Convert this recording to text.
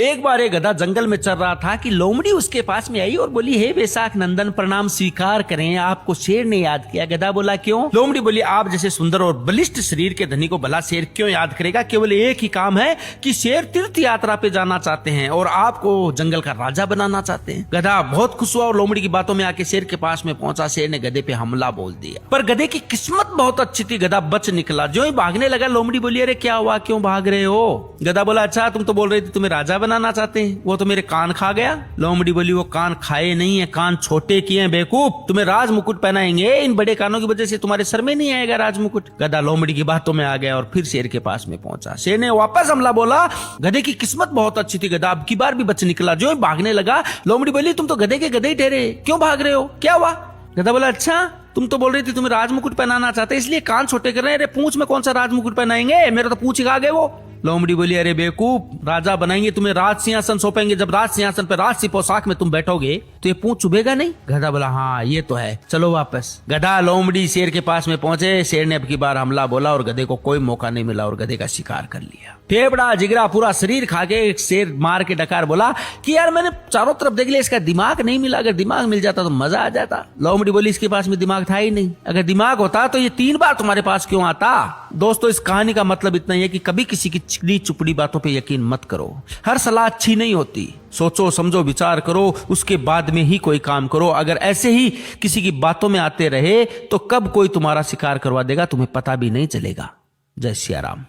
एक बार एक गधा जंगल में चल रहा था कि लोमड़ी उसके पास में आई और बोली, हे वैशाख नंदन प्रणाम स्वीकार करें, आपको शेर ने याद किया। गधा बोला, क्यों? लोमड़ी बोली, आप जैसे सुंदर और बलिष्ठ शरीर के धनी को भला शेर क्यों याद करेगा? केवल एक ही काम है कि शेर तीर्थ यात्रा पे जाना चाहते हैं और आपको जंगल का राजा बनाना चाहते हैं। गधा बहुत खुश हुआ और लोमड़ी की बातों में आके शेर के पास में पहुंचा। शेर ने गधे पे हमला बोल दिया, पर गधे की किस्मत बहुत अच्छी थी, गधा बच निकला। जो ही भागने लगा, लोमड़ी बोली, अरे क्या हुआ, क्यों भाग रहे हो? गधा बोला, अच्छा तुम तो बोल रहे थे तुम्हें राजा बनाना चाहते हैं, वो तो मेरे कान खा गया। लोमड़ी बोली, वो कान खाए नहीं है, कान छोटे किए हैं बेवकूफ, तुम्हें राज मुकुट पहनाएंगे, इन बड़े कानों की वजह से तुम्हारे सर में नहीं आएगा राज मुकुट। गधा लोमड़ी की बातों में आ गया और फिर शेर के पास में पहुंचा। शेर ने वापस हमला बोला। गधे की किस्मत बहुत अच्छी थी, गधा अब की बार भी बच निकला। जो ही भागने लगा, लोमड़ी बोली, तुम तो गधे के गधे ही ठहरे, क्यों भाग रहे हो, क्या हुआ? गधा बोला, अच्छा तुम तो बोल रही थी तुम्हें राज मुकुट पहनाना चाहते, इसलिए कान छोटे कर रहे हैं। अरे पूंछ में कौन सा राज मुकुट पहनाएंगे, मेरा तो पूंछ खा गए वो। लोमड़ी बोली, अरे बेवकूफ, राजा बनाएंगे तुम्हें, राज सिंहासन सौंपेंगे, जब राज सिंहासन पर राज सी पोशाक में तुम बैठोगे तो ये पूंछ चुभेगा नहीं? गधा बोला, हाँ ये तो है, चलो वापस। गधा लोमड़ी शेर के पास में पहुंचे। शेर ने अब की बार हमला बोला और गधे को कोई मौका नहीं मिला और गधे का शिकार कर लिया। फेफड़ा जिगरा पूरा शरीर खा के शेर मार के डकार बोला कि यार मैंने चारों तरफ देख लिया, इसका दिमाग नहीं मिला, अगर दिमाग मिल जाता तो मजा आ जाता। लोमड़ी बोली, इसके पास में दिमाग था ही नहीं, अगर दिमाग होता तो ये 3 बार तुम्हारे पास क्यों आता? दोस्तों, इस कहानी का मतलब इतना ही है कि कभी किसी की चिकनी चुपड़ी बातों पे यकीन मत करो। हर सलाह अच्छी नहीं होती, सोचो समझो विचार करो, उसके बाद में ही कोई काम करो। अगर ऐसे ही किसी की बातों में आते रहे तो कब कोई तुम्हारा शिकार करवा देगा तुम्हें पता भी नहीं चलेगा। जय सिया राम।